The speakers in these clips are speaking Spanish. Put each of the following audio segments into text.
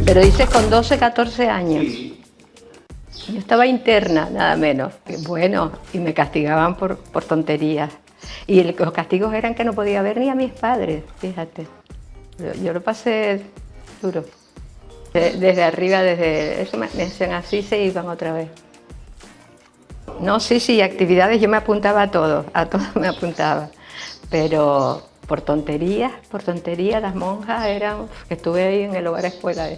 Pero dices con 12, 14 años. Sí. Yo estaba interna, nada menos. Bueno, y me castigaban por tonterías. Y los castigos eran que no podía ver ni a mis padres, fíjate. Yo lo pasé duro. Desde arriba, desde eso me decían así, se iban otra vez. No, sí, actividades, yo me apuntaba a todo me apuntaba. Pero por tonterías, las monjas eran, que estuve ahí en el hogar escuela,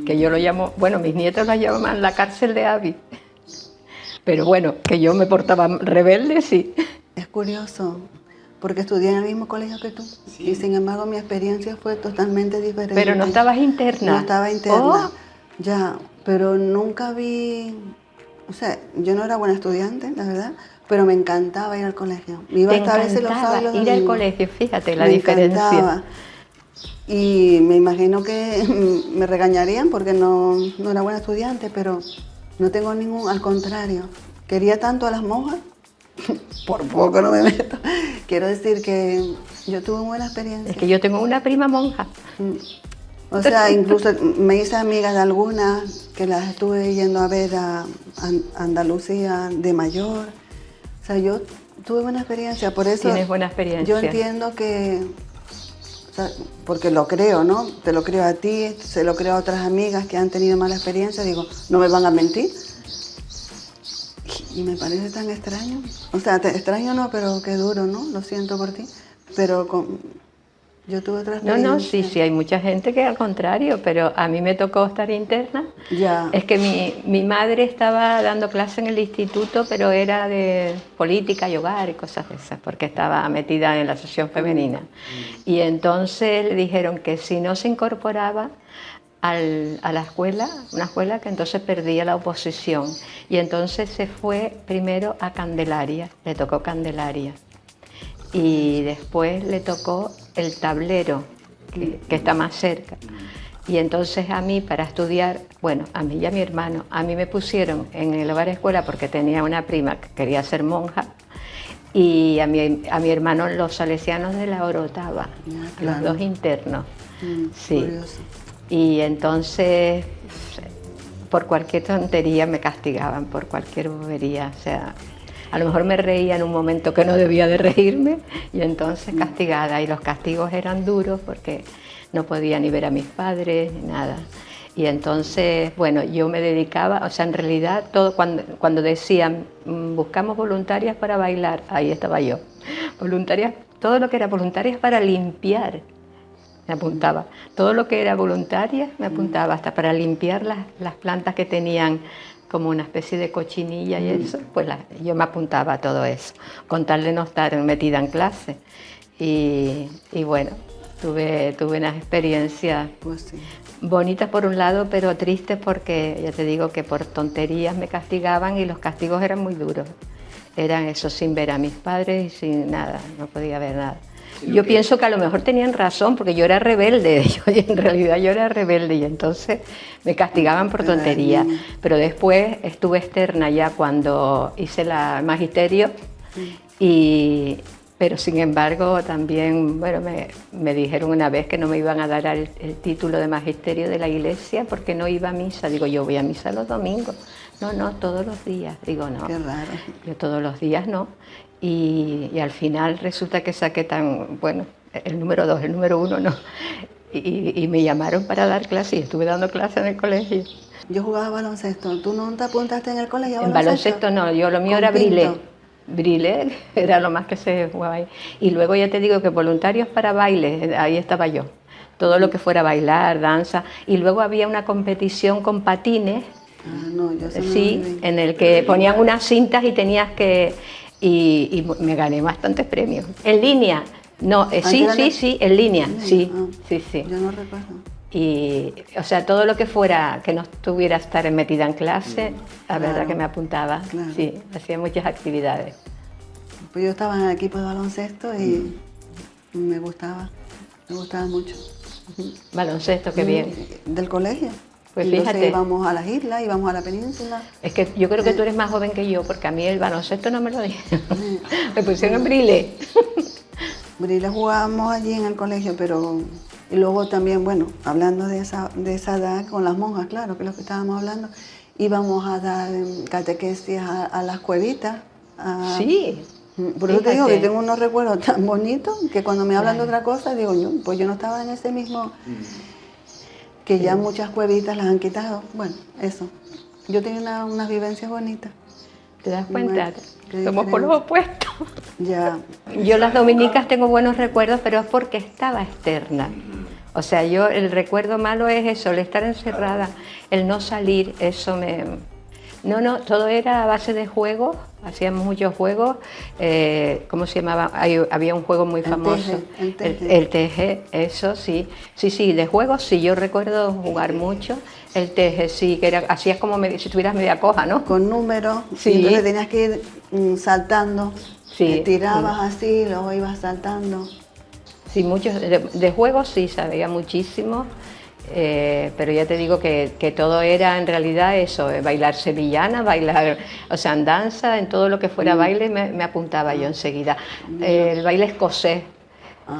que yo lo llamo, bueno, mis nietos lo llaman la cárcel de Abi. Pero bueno, que yo me portaba rebelde, sí. Es curioso, porque estudié en el mismo colegio que tú, Sí. y sin embargo mi experiencia fue totalmente diferente. Pero no estabas interna. No estaba interna, Oh. ya, pero nunca vi, o sea, yo no era buena estudiante, la verdad, pero me encantaba ir al colegio. Iba Te hasta a veces los sábados y los ir al domingos. colegio, fíjate la Me diferencia. encantaba. Y me imagino que me regañarían porque no era buena estudiante, pero no tengo ningún, al contrario. Quería tanto a las monjas, por poco no me meto. Quiero decir que yo tuve buena experiencia. Es que yo tengo una prima monja. O sea, incluso me hice amiga de algunas que las estuve yendo a ver a Andalucía de mayor. O sea, yo tuve buena experiencia, por eso Tienes buena experiencia. yo entiendo que, o sea, porque lo creo, ¿no? Te lo creo a ti, se lo creo a otras amigas que han tenido mala experiencia, digo, no me van a mentir. Y me parece tan extraño, o sea, extraño no, pero qué duro, ¿no? Lo siento por ti, pero yo tuve otra experiencia. No, sí, hay mucha gente que al contrario, pero a mí me tocó estar interna. Ya. Es que mi madre estaba dando clase en el instituto, pero era de política y hogar y cosas de esas, porque estaba metida en la asociación femenina. Y entonces le dijeron que si no se incorporaba a la escuela, una escuela que entonces perdía la oposición. Y entonces se fue primero a Candelaria, le tocó Candelaria. Y después le tocó el Tablero, que está más cerca. Y entonces a mí, para estudiar, bueno, a mí y a mi hermano, a mí me pusieron en el hogar escuela porque tenía una prima que quería ser monja, y a mi hermano los salesianos de la Orotava, claro. los dos internos. Sí. Curioso. Y entonces, por cualquier tontería me castigaban, por cualquier bobería, o sea, a lo mejor me reía en un momento que no debía de reírme y entonces castigada. Y los castigos eran duros porque no podía ni ver a mis padres ni nada. Y entonces, bueno, yo me dedicaba, o sea, en realidad, todo cuando decían buscamos voluntarias para bailar, ahí estaba yo. Voluntarias, todo lo que era voluntarias para limpiar, me apuntaba. Todo lo que era voluntaria me apuntaba, hasta para limpiar las plantas que tenían como una especie de cochinilla y eso, pues yo me apuntaba a todo eso, con tal de no estar metida en clase. Y bueno, tuve unas experiencias Pues sí. bonitas por un lado, pero tristes porque ya te digo que por tonterías me castigaban y los castigos eran muy duros. Eran eso, sin ver a mis padres y sin nada, no podía ver nada. Yo pienso que a lo mejor tenían razón, porque yo era rebelde, en realidad yo era rebelde y entonces me castigaban por tonterías. Pero después estuve externa ya cuando hice el magisterio, pero sin embargo también, bueno, me dijeron una vez que no me iban a dar el título de magisterio de la iglesia porque no iba a misa. Digo, yo voy a misa los domingos. No, todos los días. Digo, no. Qué raro. Yo todos los días no. Y al final resulta que saqué el número 2, el número 1 no. Y me llamaron para dar clase y estuve dando clase en el colegio. Yo jugaba baloncesto. ¿Tú no te apuntaste en el colegio a En baloncesto no, lo mío Con era Pinto. brilé. Brilé era lo más que se jugaba ahí. Y luego ya te digo que voluntarios para baile, ahí estaba yo. Todo lo que fuera bailar, danza. Y luego había una competición con patines, No, yo eso no lo sí, viví. en el que ponían unas cintas y tenías que... Y me gané bastantes premios. En línea, no, sí, en línea, sí. Yo no recuerdo. Y, o sea, todo lo que fuera, que no estuviera estar metida en clase, la verdad que me apuntaba, claro. sí, hacía muchas actividades. Pues yo estaba en el equipo de baloncesto y me gustaba mucho. Baloncesto, qué bien. Del colegio. Pues Entonces fíjate. íbamos a las islas, íbamos a la península. Es que yo creo que tú eres más joven que yo, porque a mí el baloncesto no me lo dieron. Me pusieron en brilé. Brile jugábamos allí en el colegio, pero Y luego también, bueno, hablando de esa edad, con las monjas, claro, que es lo que estábamos hablando, íbamos a dar catequesis a las cuevitas. Sí. Por eso te digo que Fíjate. tengo unos recuerdos tan bonitos que cuando me hablan de Claro. otra cosa, digo, pues yo no estaba en ese mismo, que ya muchas cuevitas las han quitado. Bueno, eso. Yo tenía unas vivencias bonitas. ¿Te das cuenta? Qué Somos por los diferente. opuestos. Ya, Yo las dominicas tengo buenos recuerdos, pero es porque estaba externa. O sea, yo el recuerdo malo es eso, el estar encerrada, el no salir, eso me... No, todo era a base de juegos, hacíamos muchos juegos. ¿Cómo se llamaba? Había un juego muy famoso. El teje, eso sí. Sí, de juegos sí, yo recuerdo jugar mucho. El teje, sí, que era, hacías como si estuvieras media coja, ¿no? con números, Sí. y entonces tenías que ir saltando. Sí. Tirabas así, luego ibas saltando. Sí, muchos, de juegos sí sabía muchísimo, pero ya te digo que todo era en realidad eso, bailar sevillana, bailar, o sea, en danza, en todo lo que fuera baile me apuntaba yo enseguida. El baile escocés,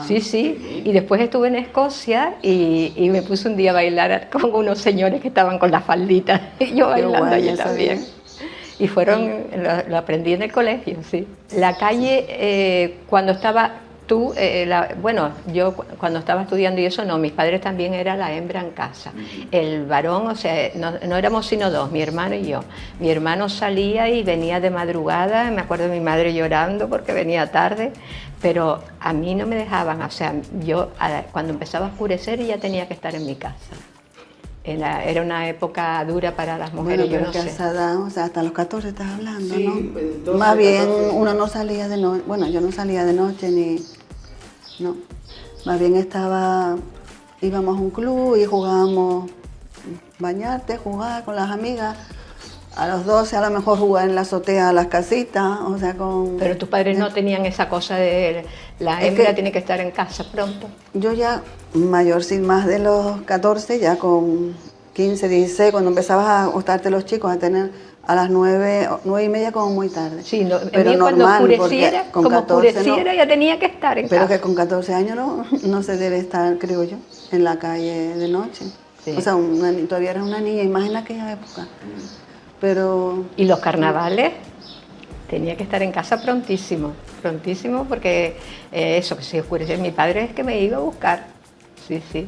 sí, y después estuve en Escocia y me puse un día a bailar con unos señores que estaban con las falditas, y yo bailando guay, allí eso también. bien. Y lo aprendí en el colegio, sí. La calle, cuando estaba tú, bueno, yo cuando estaba estudiando y eso, no, mis padres también era la hembra en casa. El varón, o sea, no éramos sino dos, mi hermano y yo. Mi hermano salía y venía de madrugada, me acuerdo de mi madre llorando porque venía tarde, pero a mí no me dejaban, o sea, yo cuando empezaba a oscurecer ya tenía que estar en mi casa. Era una época dura para las mujeres, Bueno, pero yo no que a sé. esa edad, o sea, hasta los 14 estás hablando, Sí, ¿no? pues, 12, Más bien 14. uno no salía de noche, bueno, yo no salía de noche ni, no. Más bien íbamos a un club y jugábamos bañarte, jugar con las amigas. A los 12 a lo mejor jugar en la azotea a las casitas, o sea, con... Pero tus padres no tenían esa cosa de la Es hembra que- tiene que estar en casa pronto. Yo ya mayor, sin más de los 14, ya con 15, 16, cuando empezabas a gustarte los chicos, a tener a las 9, 9 y media como muy tarde. Sí, no, pero a mí cuando normal, oscureciera, porque con como 14 oscureciera ya tenía que estar en Pero casa. que con 14 años no se debe estar, creo yo, en la calle de noche. Sí. O sea, todavía eres una niña, más en aquella época. Pero Y los carnavales tenía que estar en casa prontísimo, porque eso, que se oscurecía. Mi padre es que me iba a buscar, sí.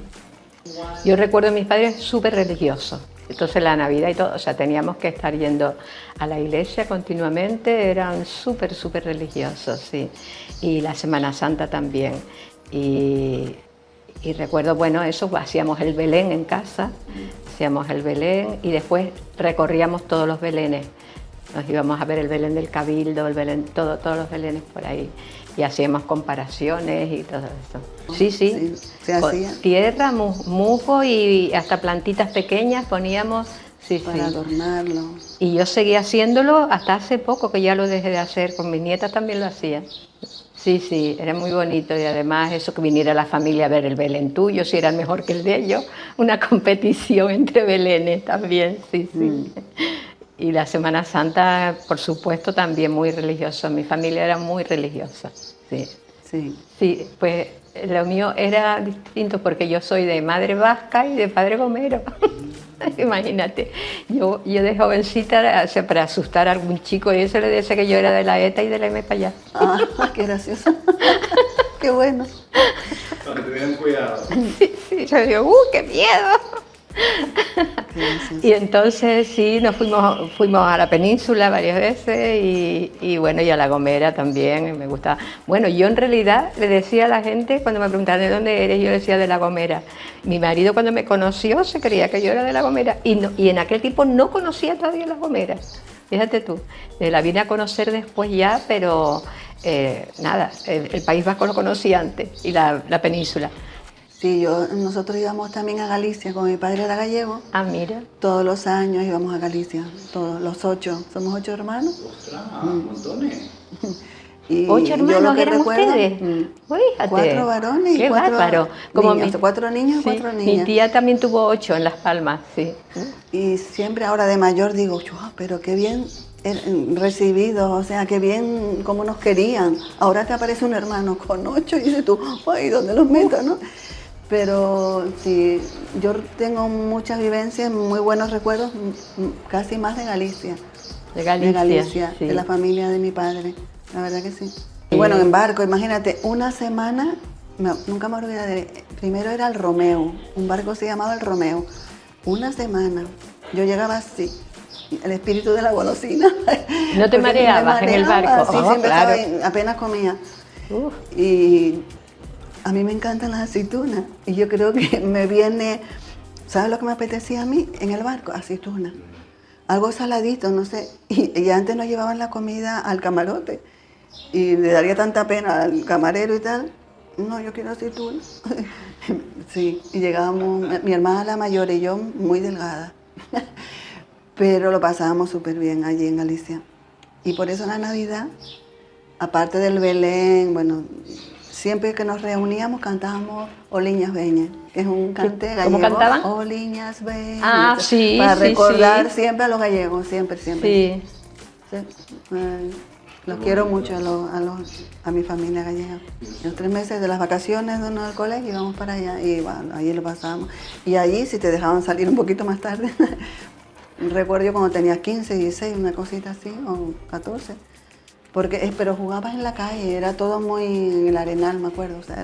Yo recuerdo a mis padres súper religiosos, entonces la Navidad y todo, o sea, teníamos que estar yendo a la iglesia continuamente, eran súper religiosos, sí. Y la Semana Santa también. Y recuerdo, bueno, eso, hacíamos el Belén en casa, hacíamos el Belén y después recorríamos todos los Belenes. Nos íbamos a ver el Belén del Cabildo, el Belén, todos los Belenes por ahí. Y hacíamos comparaciones y todo eso. Sí, Sí, se con hacía. tierra, musgo y hasta plantitas pequeñas poníamos, sí. para adornarlo. Y yo seguía haciéndolo hasta hace poco, que ya lo dejé de hacer, con mis nietas también lo hacía. Sí, era muy bonito y además eso que viniera la familia a ver el Belén tuyo, si era mejor que el de ellos, una competición entre Belenes también, sí. Y la Semana Santa, por supuesto, también muy religiosa, mi familia era muy religiosa, sí. Sí, pues lo mío era distinto porque yo soy de madre vasca y de padre gomero. Imagínate, yo de jovencita, o sea, para asustar a algún chico, y eso le decía que yo era de la ETA y de la M para allá. Ah, qué gracioso. Qué bueno. Para que tuvieran cuidado. Sí, yo digo, qué miedo. Qué gracioso. Y entonces sí, nos fuimos a la península varias veces y bueno, y a La Gomera también, me gustaba. Bueno, yo en realidad le decía a la gente, cuando me preguntaban de dónde eres, yo decía de La Gomera. Mi marido cuando me conoció se creía que yo era de La Gomera y en aquel tiempo no conocía todavía La Gomera. Fíjate tú, la vine a conocer después ya, pero nada, el País Vasco lo conocí antes y la península. Sí, nosotros íbamos también a Galicia, como mi padre era gallego. Ah, mira. Todos los años íbamos a Galicia, todos los 8. Somos 8 hermanos. Ostras, montones. Y 8 yo hermanos lo que eran recuerdo, ustedes. Fíjate. 4 varones y Qué 4 bárbaro. niños. 4 niños y sí, 4 mi niñas. tía también tuvo 8 en Las Palmas, sí. Y siempre ahora de mayor digo, pero qué bien recibidos, o sea, qué bien cómo nos querían. Ahora te aparece un hermano con 8 y dices tú, ay, ¿dónde los meto, no? Pero sí, yo tengo muchas vivencias, muy buenos recuerdos, casi más de Galicia. De Galicia, sí. De la familia de mi padre, la verdad que sí. Y bueno, en barco, imagínate, una semana, nunca me olvidaré, primero era el Romeo, un barco se llamaba el Romeo. Una semana, yo llegaba así, el espíritu de la golosina. ¿No te mareabas en el barco? Sí, Oh, siempre claro. estaba ahí, apenas comía. Uf. Y a mí me encantan las aceitunas y yo creo que me viene, ¿sabes lo que me apetecía a mí en el barco? Aceitunas. Algo saladito, no sé. Y antes nos llevaban la comida al camarote y le daría tanta pena al camarero y tal. No, yo quiero aceitunas. Sí, y llegábamos, mi hermana la mayor y yo muy delgada. Pero lo pasábamos súper bien allí en Galicia. Y por eso en la Navidad, aparte del Belén, bueno, siempre que nos reuníamos cantábamos Oliñas Veñas, que es un cante gallego. ¿Cómo cantaban? Oliñas Veñas. Ah, sí, para sí, recordar sí. siempre a los gallegos, siempre. Sí. Sí. Los quiero mucho a mi familia gallega. Los 3 meses de las vacaciones de uno del colegio íbamos para allá y bueno, allí lo pasábamos. Y allí si te dejaban salir un poquito más tarde, recuerdo yo cuando tenía 15, 16, una cosita así, o 14. Pero jugabas en la calle, era todo muy en el arenal, me acuerdo, o sea,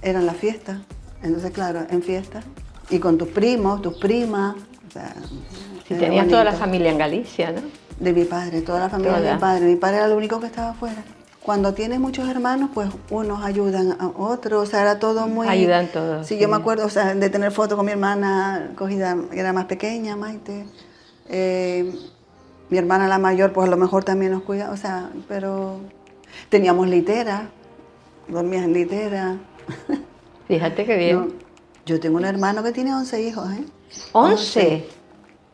eran las fiestas. Entonces, claro, en fiestas, y con tus primos, tus primas, o sea, Si era tenías toda la bonito. familia en Galicia, ¿no? De mi padre, toda la familia de Toda. mi padre. Mi padre era el único que estaba afuera. Cuando tienes muchos hermanos, pues unos ayudan a otros, o sea, era todo muy... Ayudan todos. Sí, yo me acuerdo, o sea, de tener fotos con mi hermana cogida, que era más pequeña, Maite. Mi hermana la mayor, pues a lo mejor también nos cuida, o sea, pero teníamos litera, dormías en litera. Fíjate qué bien. No, yo tengo un hermano que tiene 11 hijos, ¿eh? 11.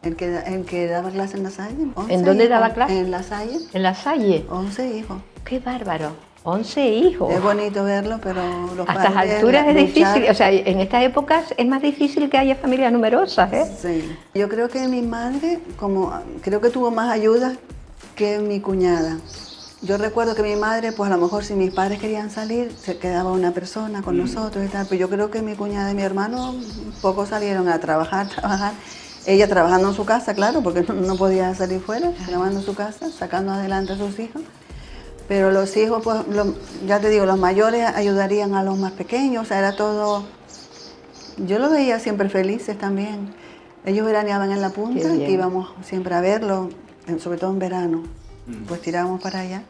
El que daba clase en La Salle. 11 ¿En dónde hijos. daba clase? En La Salle, En la Salle. 11 hijos. Qué bárbaro. 11 hijos. Es bonito verlo, pero los A estas padres, alturas es luchar. difícil, o sea, en estas épocas es más difícil que haya familias numerosas, ¿eh? Sí. Yo creo que mi madre, creo que tuvo más ayuda que mi cuñada. Yo recuerdo que mi madre, pues a lo mejor si mis padres querían salir, se quedaba una persona con nosotros y tal, pero yo creo que mi cuñada y mi hermano poco salieron a trabajar. Ella trabajando en su casa, claro, porque no podía salir fuera, trabajando en su casa, sacando adelante a sus hijos. Pero los hijos, pues, ya te digo, los mayores ayudarían a los más pequeños, o sea, era todo... Yo los veía siempre felices también. Ellos veraneaban en la punta, Qué bien. que íbamos siempre a verlo, sobre todo en verano, pues tirábamos para allá.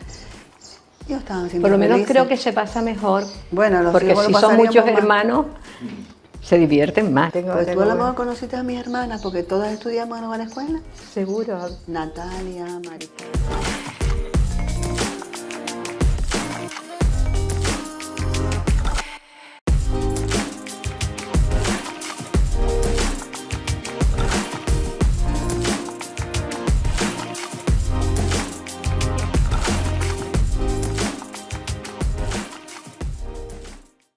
Ellos estaban siempre Por lo menos felices. creo que se pasa mejor, Bueno, los porque hijos si lo son muchos pasaríamos más. hermanos, se divierten más. Pues tú a lo mejor conociste a mis hermanas, porque todas estudiamos en una escuela. Seguro. Natalia, Maricela.